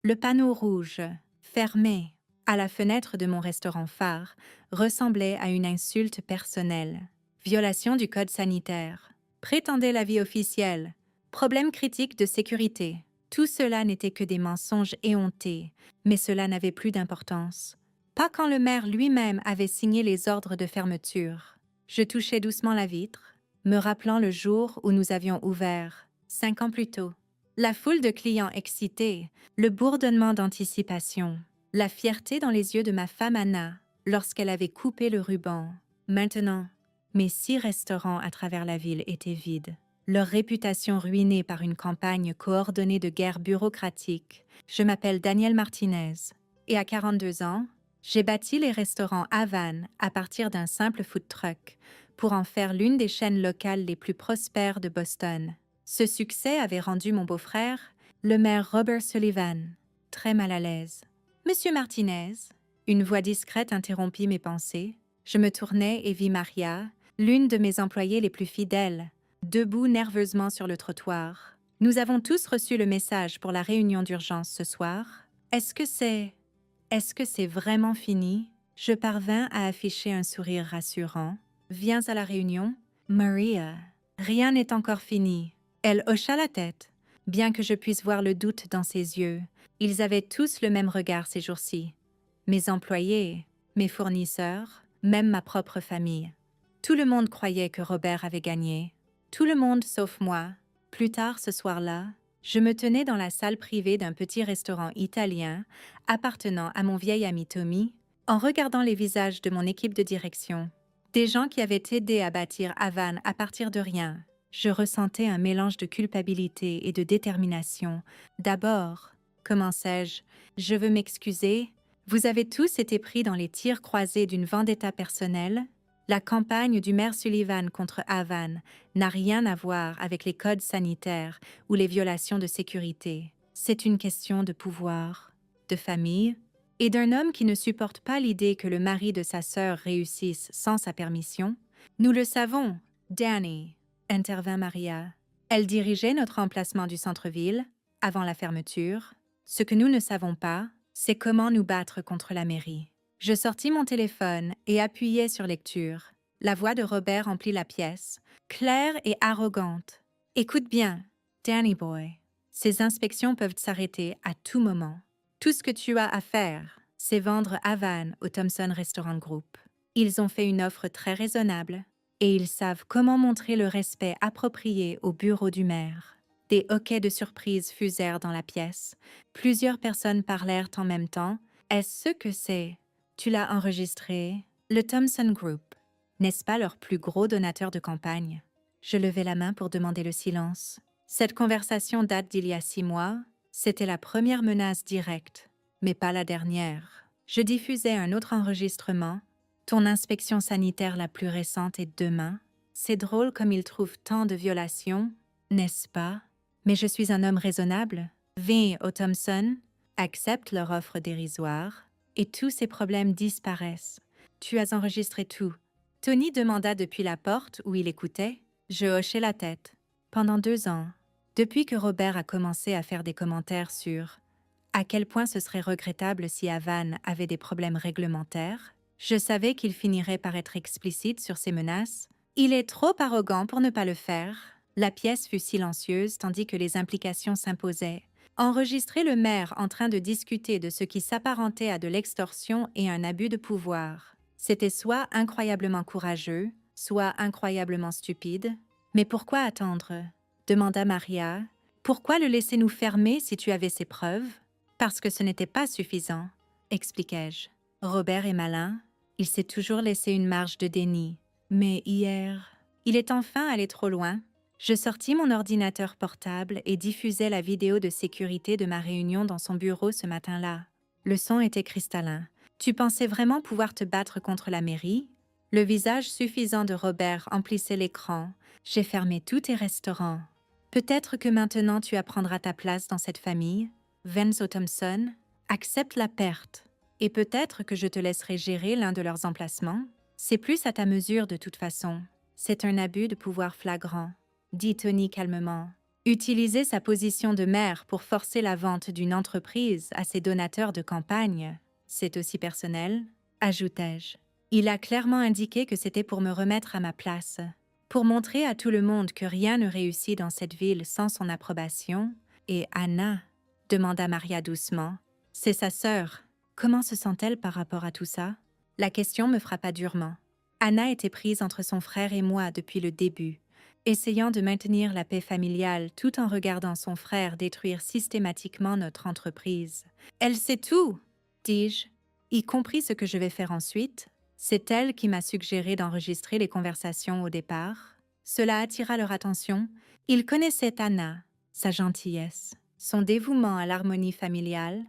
Le panneau rouge, fermé, à la fenêtre de mon restaurant phare, ressemblait à une insulte personnelle. Violation du code sanitaire. Prétendait l'avis officiel. Problème critique de sécurité. Tout cela n'était que des mensonges éhontés, mais cela n'avait plus d'importance. Pas quand le maire lui-même avait signé les ordres de fermeture. Je touchais doucement la vitre, me rappelant le jour où nous avions ouvert, 5 ans plus tôt. La foule de clients excités, le bourdonnement d'anticipation, la fierté dans les yeux de ma femme Anna lorsqu'elle avait coupé le ruban. Maintenant, mes 6 restaurants à travers la ville étaient vides. Leur réputation ruinée par une campagne coordonnée de guerre bureaucratique. Je m'appelle Danielle Martinez et à 42 ans, j'ai bâti les restaurants Havane à partir d'un simple food truck pour en faire l'une des chaînes locales les plus prospères de Boston. Ce succès avait rendu mon beau-frère, le maire Robert Sullivan, très mal à l'aise. « Monsieur Martinez », une voix discrète interrompit mes pensées. Je me tournai et vis Maria, l'une de mes employées les plus fidèles, debout nerveusement sur le trottoir. « Nous avons tous reçu le message pour la réunion d'urgence ce soir. Est-ce que c'est vraiment fini? » Je parvins à afficher un sourire rassurant. « Viens à la réunion? » « Maria, rien n'est encore fini. » Elle hocha la tête, bien que je puisse voir le doute dans ses yeux. Ils avaient tous le même regard ces jours-ci. Mes employés, mes fournisseurs, même ma propre famille. Tout le monde croyait que Robert avait gagné. Tout le monde sauf moi. Plus tard ce soir-là, je me tenais dans la salle privée d'un petit restaurant italien appartenant à mon vieil ami Tommy, en regardant les visages de mon équipe de direction. Des gens qui avaient aidé à bâtir Havane à partir de rien. Je ressentais un mélange de culpabilité et de détermination. D'abord, commençai-je, je veux m'excuser. Vous avez tous été pris dans les tirs croisés d'une vendetta personnelle. La campagne du maire Sullivan contre Havane n'a rien à voir avec les codes sanitaires ou les violations de sécurité. C'est une question de pouvoir, de famille et d'un homme qui ne supporte pas l'idée que le mari de sa sœur réussisse sans sa permission. Nous le savons, Danny, intervint Maria. Elle dirigeait notre emplacement du centre-ville, avant la fermeture. Ce que nous ne savons pas, c'est comment nous battre contre la mairie. Je sortis mon téléphone et appuyai sur lecture. La voix de Robert emplit la pièce, claire et arrogante. « Écoute bien, Danny Boy. Ces inspections peuvent s'arrêter à tout moment. Tout ce que tu as à faire, c'est vendre Havane au Thompson Restaurant Group. Ils ont fait une offre très raisonnable et ils savent comment montrer le respect approprié au bureau du maire. » Des hoquets de surprise fusèrent dans la pièce. Plusieurs personnes parlèrent en même temps. « Est-ce ce que c'est? Tu l'as enregistré? Le Thompson Group. N'est-ce pas leur plus gros donateur de campagne? » Je levai la main pour demander le silence. Cette conversation date d'il y a 6 mois. C'était la première menace directe, mais pas la dernière. Je diffusai un autre enregistrement. Ton inspection sanitaire la plus récente est demain. C'est drôle comme ils trouvent tant de violations, n'est-ce pas? Mais je suis un homme raisonnable. Viens au Thompson, accepte leur offre dérisoire, et tous ces problèmes disparaissent. Tu as enregistré tout. Tony demanda depuis la porte où il écoutait. Je hochai la tête. Pendant 2 ans, depuis que Robert a commencé à faire des commentaires sur à quel point ce serait regrettable si Havane avait des problèmes réglementaires, je savais qu'il finirait par être explicite sur ses menaces. Il est trop arrogant pour ne pas le faire. La pièce fut silencieuse tandis que les implications s'imposaient. Enregistrer le maire en train de discuter de ce qui s'apparentait à de l'extorsion et un abus de pouvoir. C'était soit incroyablement courageux, soit incroyablement stupide. Mais pourquoi attendre? Demanda Maria. Pourquoi le laisser nous fermer si tu avais ces preuves? Parce que ce n'était pas suffisant, expliquai-je. Robert est malin. Il s'est toujours laissé une marge de déni. Mais hier, il est enfin allé trop loin. Je sortis mon ordinateur portable et diffusai la vidéo de sécurité de ma réunion dans son bureau ce matin-là. Le son était cristallin. Tu pensais vraiment pouvoir te battre contre la mairie? Le visage suffisant de Robert emplissait l'écran. J'ai fermé tous tes restaurants. Peut-être que maintenant tu apprendras ta place dans cette famille. Vance Thompson, accepte la perte. Et peut-être que je te laisserai gérer l'un de leurs emplacements. C'est plus à ta mesure de toute façon. C'est un abus de pouvoir flagrant, dit Tony calmement. Utiliser sa position de maire pour forcer la vente d'une entreprise à ses donateurs de campagne, c'est aussi personnel, ajoutai-je. Il a clairement indiqué que c'était pour me remettre à ma place, pour montrer à tout le monde que rien ne réussit dans cette ville sans son approbation. Et Anna, demanda Maria doucement, c'est sa sœur. Comment se sent-elle par rapport à tout ça? La question me frappa durement. Anna était prise entre son frère et moi depuis le début, essayant de maintenir la paix familiale tout en regardant son frère détruire systématiquement notre entreprise. Elle sait tout, dis-je, y compris ce que je vais faire ensuite. C'est elle qui m'a suggéré d'enregistrer les conversations au départ. Cela attira leur attention. Ils connaissaient Anna, sa gentillesse, son dévouement à l'harmonie familiale,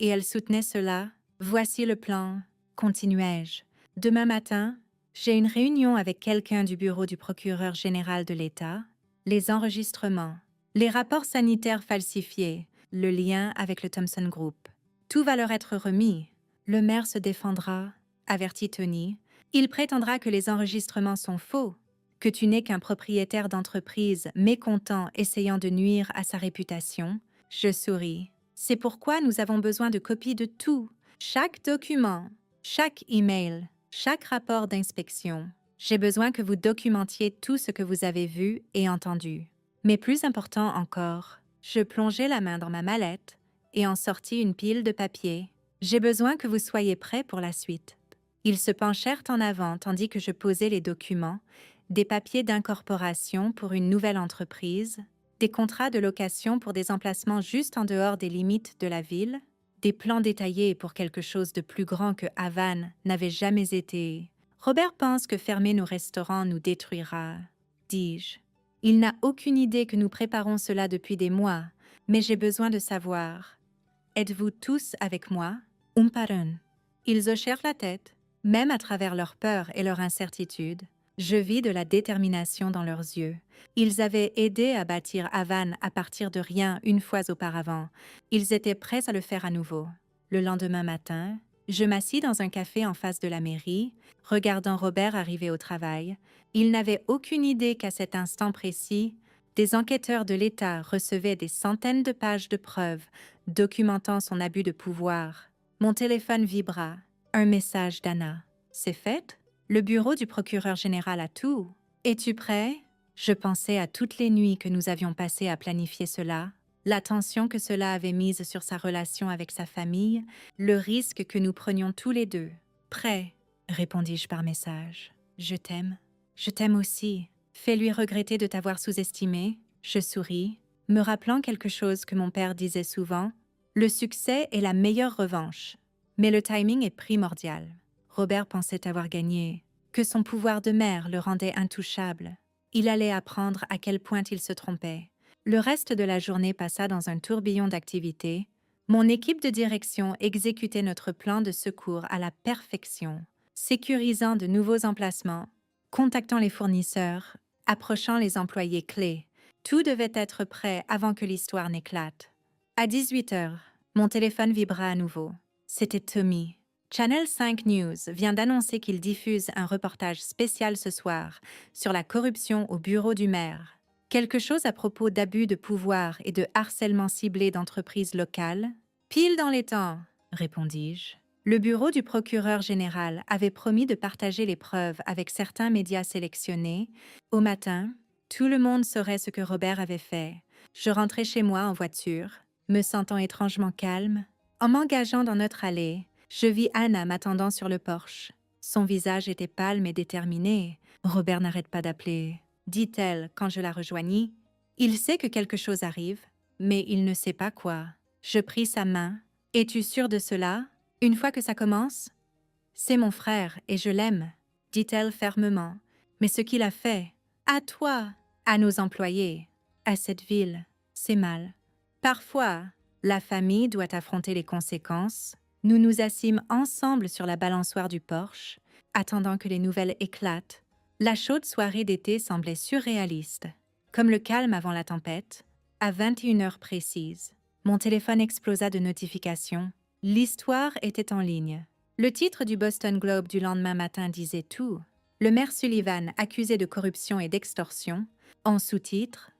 et elle soutenait cela. Voici le plan, continuai-je. Demain matin, j'ai une réunion avec quelqu'un du bureau du procureur général de l'État, les enregistrements, les rapports sanitaires falsifiés, le lien avec le Thomson Group. Tout va leur être remis. Le maire se défendra, avertit Tony. Il prétendra que les enregistrements sont faux, que tu n'es qu'un propriétaire d'entreprise mécontent essayant de nuire à sa réputation. Je souris. C'est pourquoi nous avons besoin de copies de tout, chaque document, chaque email, chaque rapport d'inspection. J'ai besoin que vous documentiez tout ce que vous avez vu et entendu. Mais plus important encore, je plongeai la main dans ma mallette et en sortis une pile de papiers. J'ai besoin que vous soyez prêts pour la suite. Ils se penchèrent en avant tandis que je posais les documents, des papiers d'incorporation pour une nouvelle entreprise, des contrats de location pour des emplacements juste en dehors des limites de la ville, des plans détaillés pour quelque chose de plus grand que Havane n'avait jamais été. Robert pense que fermer nos restaurants nous détruira, dis-je. Il n'a aucune idée que nous préparons cela depuis des mois, mais j'ai besoin de savoir. Êtes-vous tous avec moi? Par un. Ils hochèrent la tête, même à travers leur peur et leur incertitude. Je vis de la détermination dans leurs yeux. Ils avaient aidé à bâtir Havane à partir de rien une fois auparavant. Ils étaient prêts à le faire à nouveau. Le lendemain matin, je m'assis dans un café en face de la mairie, regardant Robert arriver au travail. Il n'avait aucune idée qu'à cet instant précis, des enquêteurs de l'État recevaient des centaines de pages de preuves documentant son abus de pouvoir. Mon téléphone vibra. Un message d'Anna. C'est fait? Le bureau du procureur général a tout. Es-tu prêt? Je pensais à toutes les nuits que nous avions passées à planifier cela, l'attention que cela avait mise sur sa relation avec sa famille, le risque que nous prenions tous les deux. Prêt, répondis-je par message. Je t'aime. Je t'aime aussi. Fais-lui regretter de t'avoir sous-estimé. Je souris, me rappelant quelque chose que mon père disait souvent. Le succès est la meilleure revanche. Mais le timing est primordial. Robert pensait avoir gagné, que son pouvoir de maire le rendait intouchable. Il allait apprendre à quel point il se trompait. Le reste de la journée passa dans un tourbillon d'activités. Mon équipe de direction exécutait notre plan de secours à la perfection, sécurisant de nouveaux emplacements, contactant les fournisseurs, approchant les employés clés. Tout devait être prêt avant que l'histoire n'éclate. À 18 heures, mon téléphone vibra à nouveau. C'était Tommy. Channel 5 News vient d'annoncer qu'il diffuse un reportage spécial ce soir sur la corruption au bureau du maire. Quelque chose à propos d'abus de pouvoir et de harcèlement ciblé d'entreprises locales? Pile dans les temps, répondis-je. Le bureau du procureur général avait promis de partager les preuves avec certains médias sélectionnés. Au matin, tout le monde saurait ce que Robert avait fait. Je rentrais chez moi en voiture, me sentant étrangement calme. En m'engageant dans notre allée, je vis Anna m'attendant sur le porche. Son visage était pâle mais déterminé. « Robert n'arrête pas d'appeler », dit-elle quand je la rejoignis. « Il sait que quelque chose arrive, mais il ne sait pas quoi. » Je pris sa main. « Es-tu sûre de cela? Une fois que ça commence? »« C'est mon frère et je l'aime, » dit-elle fermement. « Mais ce qu'il a fait, à toi, à nos employés, à cette ville, c'est mal. Parfois, la famille doit affronter les conséquences. » Nous nous assîmes ensemble sur la balançoire du porche, attendant que les nouvelles éclatent. La chaude soirée d'été semblait surréaliste, comme le calme avant la tempête. À 21 heures précises, mon téléphone explosa de notifications. L'histoire était en ligne. Le titre du Boston Globe du lendemain matin disait tout. Le maire Sullivan accusé de corruption et d'extorsion. En sous-titre,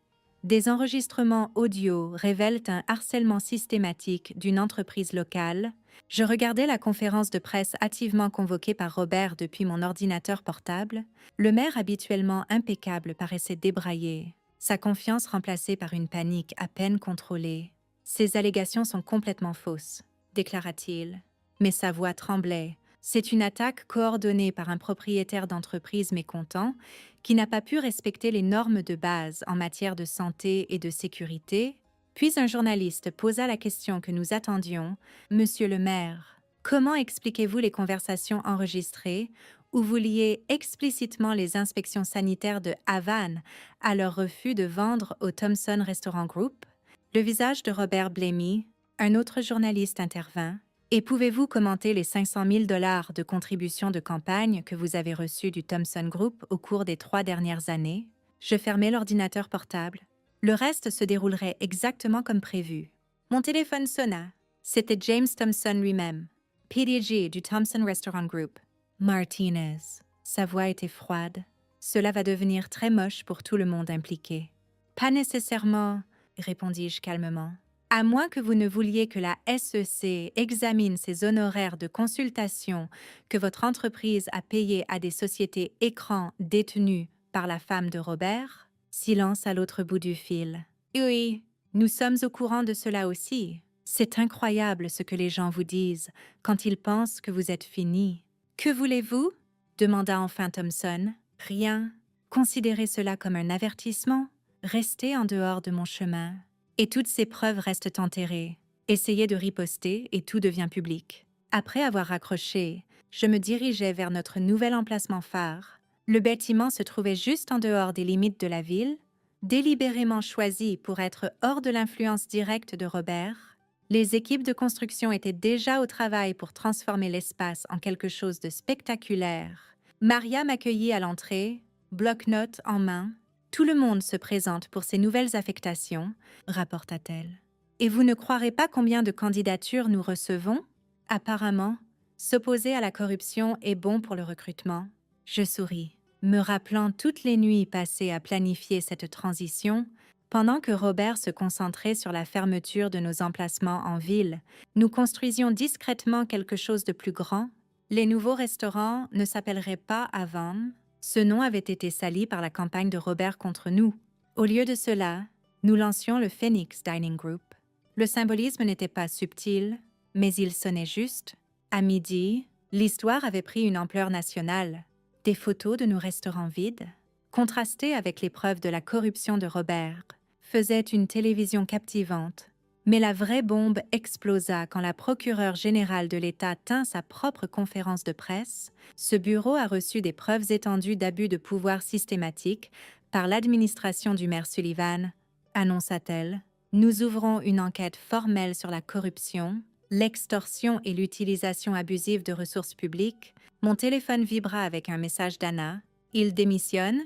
Des enregistrements audio révèlent un harcèlement systématique d'une entreprise locale. Je regardais la conférence de presse hâtivement convoquée par Robert depuis mon ordinateur portable. Le maire, habituellement impeccable, paraissait débraillé, sa confiance remplacée par une panique à peine contrôlée. Ces allégations sont complètement fausses, déclara-t-il. Mais sa voix tremblait. C'est une attaque coordonnée par un propriétaire d'entreprise mécontent qui n'a pas pu respecter les normes de base en matière de santé et de sécurité. Puis un journaliste posa la question que nous attendions. « Monsieur le maire, comment expliquez-vous les conversations enregistrées où vous liez explicitement les inspections sanitaires de Havane à leur refus de vendre au Thomson Restaurant Group ?» Le visage de Robert blêmit. Un autre journaliste intervint. « Et pouvez-vous commenter les 500 000 $ de contributions de campagne que vous avez reçues du Thomson Group au cours des 3 dernières années ?» Je fermai l'ordinateur portable. Le reste se déroulerait exactement comme prévu. Mon téléphone sonna. C'était James Thomson lui-même, PDG du Thomson Restaurant Group. Martinez. Sa voix était froide. Cela va devenir très moche pour tout le monde impliqué. Pas nécessairement, répondis-je calmement. À moins que vous ne vouliez que la SEC examine ces honoraires de consultation que votre entreprise a payés à des sociétés écrans détenues par la femme de Robert. Silence à l'autre bout du fil. Oui, nous sommes au courant de cela aussi. C'est incroyable ce que les gens vous disent quand ils pensent que vous êtes fini. Que voulez-vous? Demanda enfin Thomson. Rien. Considérez cela comme un avertissement. Restez en dehors de mon chemin. Et toutes ces preuves restent enterrées. Essayez de riposter et tout devient public. Après avoir raccroché, je me dirigeais vers notre nouvel emplacement phare. Le bâtiment se trouvait juste en dehors des limites de la ville, délibérément choisi pour être hors de l'influence directe de Robert. Les équipes de construction étaient déjà au travail pour transformer l'espace en quelque chose de spectaculaire. Maria m'accueillit à l'entrée, bloc-notes en main. « Tout le monde se présente pour ces nouvelles affectations », rapporta-t-elle. « Et vous ne croirez pas combien de candidatures nous recevons ? Apparemment, s'opposer à la corruption est bon pour le recrutement. » Je souris, me rappelant toutes les nuits passées à planifier cette transition. Pendant que Robert se concentrait sur la fermeture de nos emplacements en ville, nous construisions discrètement quelque chose de plus grand. Les nouveaux restaurants ne s'appelleraient pas Havane. Ce nom avait été sali par la campagne de Robert contre nous. Au lieu de cela, nous lancions le Phoenix Dining Group. Le symbolisme n'était pas subtil, mais il sonnait juste. À midi, l'histoire avait pris une ampleur nationale. Des photos de nos restaurants vides, contrastées avec les preuves de la corruption de Robert, faisaient une télévision captivante. Mais la vraie bombe explosa quand la procureure générale de l'État tint sa propre conférence de presse. Ce bureau a reçu des preuves étendues d'abus de pouvoir systématiques par l'administration du maire Sullivan, annonça-t-elle. Nous ouvrons une enquête formelle sur la corruption, l'extorsion et l'utilisation abusive de ressources publiques. Mon téléphone vibra avec un message d'Anna. Il démissionne.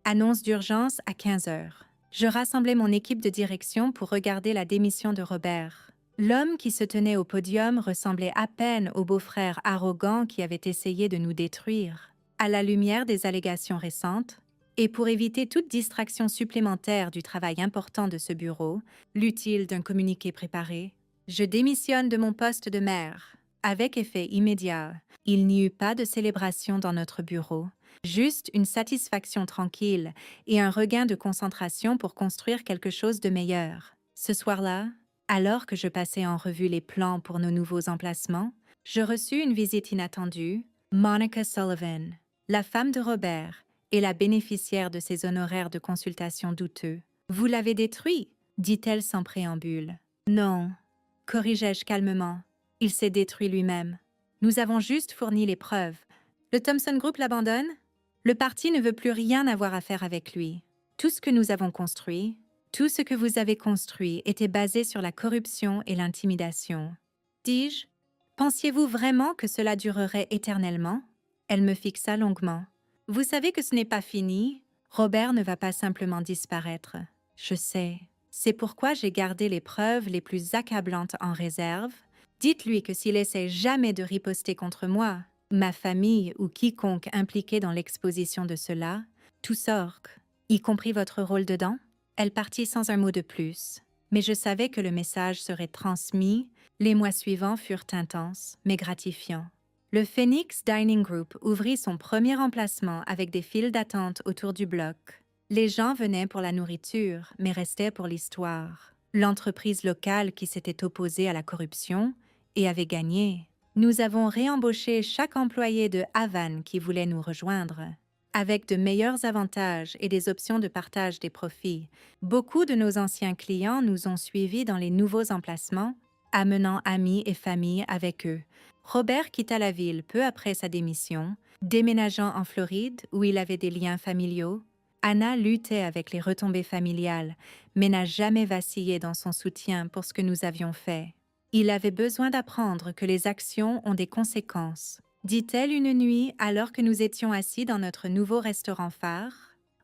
Annonce d'urgence à 15 heures. Je rassemblai mon équipe de direction pour regarder la démission de Robert. L'homme qui se tenait au podium ressemblait à peine au beau-frère arrogant qui avait essayé de nous détruire. À la lumière des allégations récentes, et pour éviter toute distraction supplémentaire du travail important de ce bureau, l'utile d'un communiqué préparé, je démissionne de mon poste de maire. Avec effet immédiat, il n'y eut pas de célébration dans notre bureau, juste une satisfaction tranquille et un regain de concentration pour construire quelque chose de meilleur. Ce soir-là, alors que je passais en revue les plans pour nos nouveaux emplacements, je reçus une visite inattendue, Monica Sullivan, la femme de Robert et la bénéficiaire de ses honoraires de consultation douteux. « Vous l'avez détruit » dit-elle sans préambule. « Non » corrigeai-je calmement. « Il s'est détruit lui-même. Nous avons juste fourni les preuves. Le Thomson Group l'abandonne? Le parti ne veut plus rien avoir à faire avec lui. Tout ce que nous avons construit, tout ce que vous avez construit était basé sur la corruption et l'intimidation. » Dis-je, pensiez-vous vraiment que cela durerait éternellement? Elle me fixa longuement. « Vous savez que ce n'est pas fini. Robert ne va pas simplement disparaître. Je sais. C'est pourquoi j'ai gardé les preuves les plus accablantes en réserve. Dites-lui que s'il essaie jamais de riposter contre moi, ma famille ou quiconque impliqué dans l'exposition de cela, tout sort, y compris votre rôle dedans. » Elle partit sans un mot de plus, mais je savais que le message serait transmis. Les mois suivants furent intenses, mais gratifiants. Le Phoenix Dining Group ouvrit son premier emplacement avec des files d'attente autour du bloc. Les gens venaient pour la nourriture, mais restaient pour l'histoire. L'entreprise locale qui s'était opposée à la corruption et avait gagné. Nous avons réembauché chaque employé de Havane qui voulait nous rejoindre. Avec de meilleurs avantages et des options de partage des profits, beaucoup de nos anciens clients nous ont suivis dans les nouveaux emplacements, amenant amis et familles avec eux. Robert quitta la ville peu après sa démission, déménageant en Floride où il avait des liens familiaux. Anna luttait avec les retombées familiales, mais n'a jamais vacillé dans son soutien pour ce que nous avions fait. Il avait besoin d'apprendre que les actions ont des conséquences, dit-elle une nuit alors que nous étions assis dans notre nouveau restaurant phare,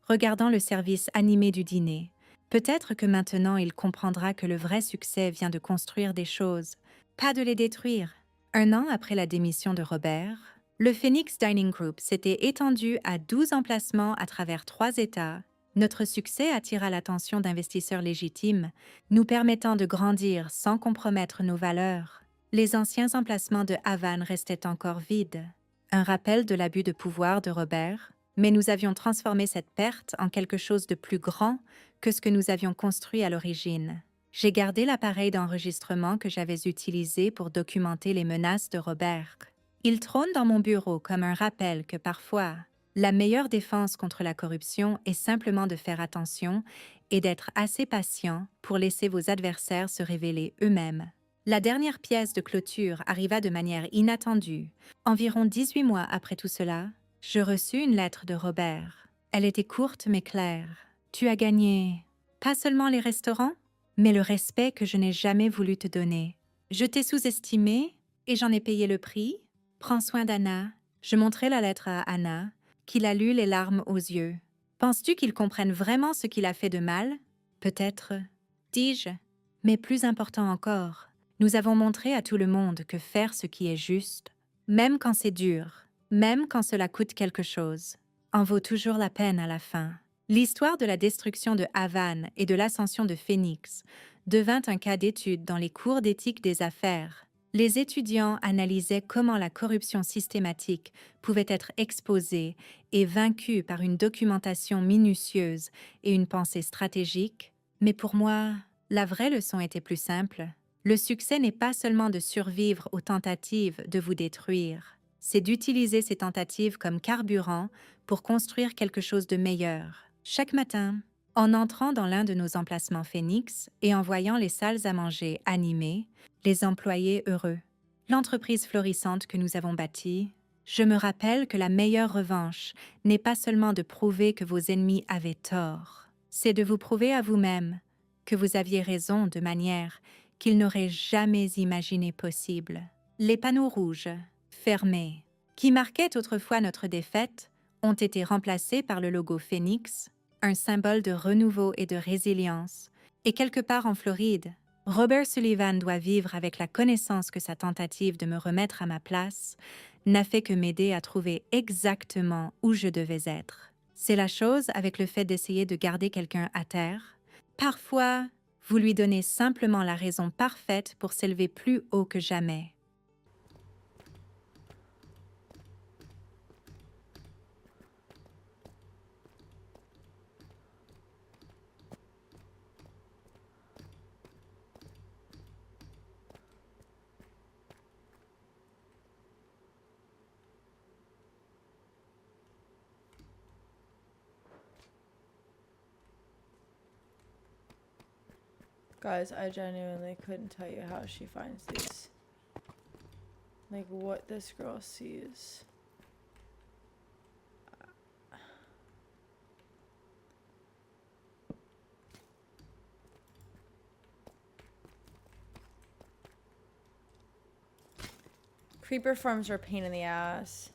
regardant le service animé du dîner. Peut-être que maintenant il comprendra que le vrai succès vient de construire des choses, pas de les détruire. 1 an après la démission de Robert, le Phoenix Dining Group s'était étendu à 12 emplacements à travers 3 États. Notre succès attira l'attention d'investisseurs légitimes, nous permettant de grandir sans compromettre nos valeurs. Les anciens emplacements de Havane restaient encore vides. Un rappel de l'abus de pouvoir de Robert, mais nous avions transformé cette perte en quelque chose de plus grand que ce que nous avions construit à l'origine. J'ai gardé l'appareil d'enregistrement que j'avais utilisé pour documenter les menaces de Robert. Il trône dans mon bureau comme un rappel que parfois, la meilleure défense contre la corruption est simplement de faire attention et d'être assez patient pour laisser vos adversaires se révéler eux-mêmes. La dernière pièce de clôture arriva de manière inattendue. Environ 18 mois après tout cela, je reçus une lettre de Robert. Elle était courte mais claire. « Tu as gagné, pas seulement les restaurants, mais le respect que je n'ai jamais voulu te donner. Je t'ai sous-estimé et j'en ai payé le prix. Prends soin d'Anna. » Je montrai la lettre à Anna, qui la lut les larmes aux yeux. « Penses-tu qu'il comprenne vraiment ce qu'il a fait de mal? » « Peut-être, dis-je. Mais plus important encore, nous avons montré à tout le monde que faire ce qui est juste, même quand c'est dur, même quand cela coûte quelque chose, en vaut toujours la peine à la fin. » L'histoire de la destruction de Havane et de l'ascension de Phoenix devint un cas d'étude dans les cours d'éthique des affaires. Les étudiants analysaient comment la corruption systématique pouvait être exposée et vaincue par une documentation minutieuse et une pensée stratégique. Mais pour moi, la vraie leçon était plus simple. Le succès n'est pas seulement de survivre aux tentatives de vous détruire, c'est d'utiliser ces tentatives comme carburant pour construire quelque chose de meilleur. Chaque matin, en entrant dans l'un de nos emplacements Phoenix et en voyant les salles à manger animées, les employés heureux, l'entreprise florissante que nous avons bâtie, je me rappelle que la meilleure revanche n'est pas seulement de prouver que vos ennemis avaient tort, c'est de vous prouver à vous-même que vous aviez raison de manière qu'ils n'auraient jamais imaginé possible. Les panneaux rouges, fermés, qui marquaient autrefois notre défaite, ont été remplacés par le logo Phoenix, un symbole de renouveau et de résilience. Et quelque part en Floride, Robert Sullivan doit vivre avec la connaissance que sa tentative de me remettre à ma place n'a fait que m'aider à trouver exactement où je devais être. C'est la chose avec le fait d'essayer de garder quelqu'un à terre. Parfois, vous lui donnez simplement la raison parfaite pour s'élever plus haut que jamais. Guys, I genuinely couldn't tell you how she finds these. Like, what this girl sees. Creeper farms are a pain in the ass.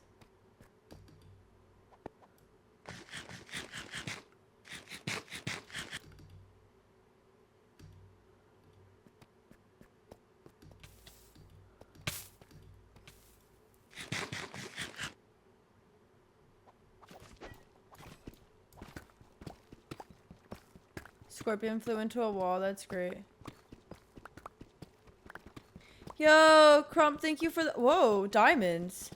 Scorpion flew into a wall. That's great. Yo, Crump, thank you for the— whoa, diamonds.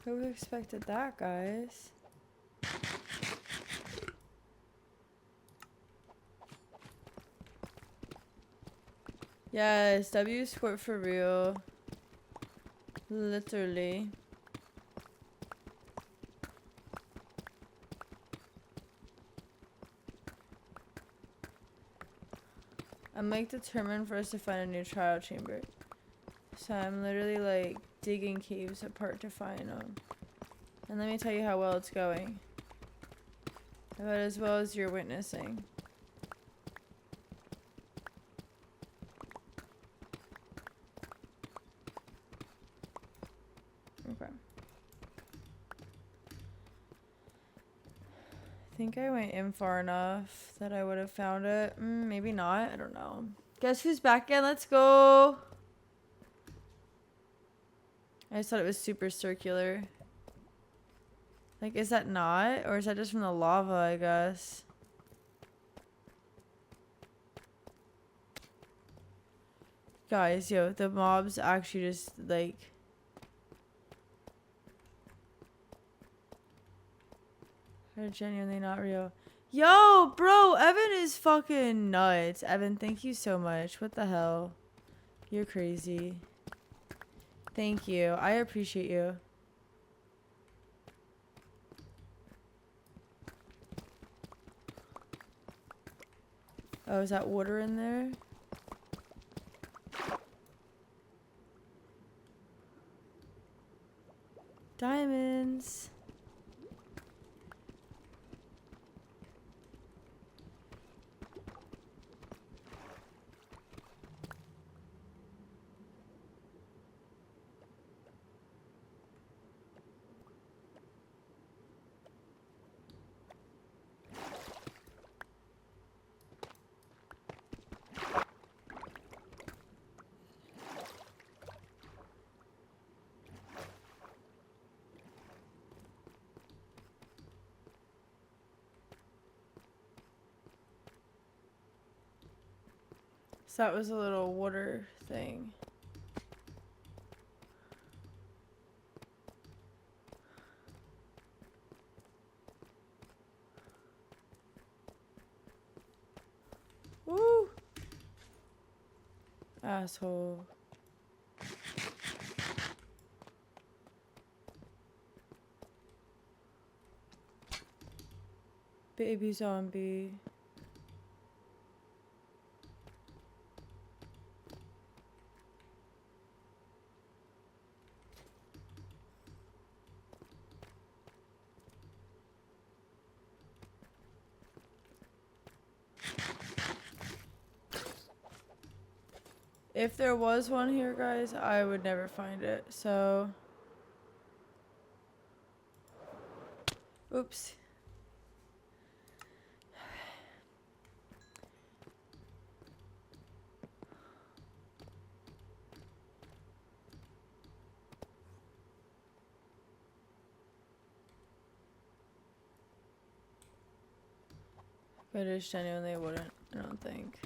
Who would have expected that, guys? Yes, W squirt for real. Literally. I'm like determined for us to find a new trial chamber. So I'm literally like digging caves apart to find them. And let me tell you how well it's going. About as well as you're witnessing. Okay. I think I went in far enough that I would have found it. Maybe not. I don't know. Guess who's back again? Let's go. I just thought it was super circular. Like, is that not? Or is that just from the lava, I guess? Guys, yo, the mobs actually just, like... are genuinely not real. Yo, bro, Evan is fucking nuts. Evan, thank you so much. What the hell? You're crazy. Thank you. I appreciate you. Oh, is that water in there? Diamonds. So that was a little water thing. Woo! Asshole. Baby zombie. If there was one here, guys, I would never find it. So, oops. But it genuinely wouldn't, I don't think.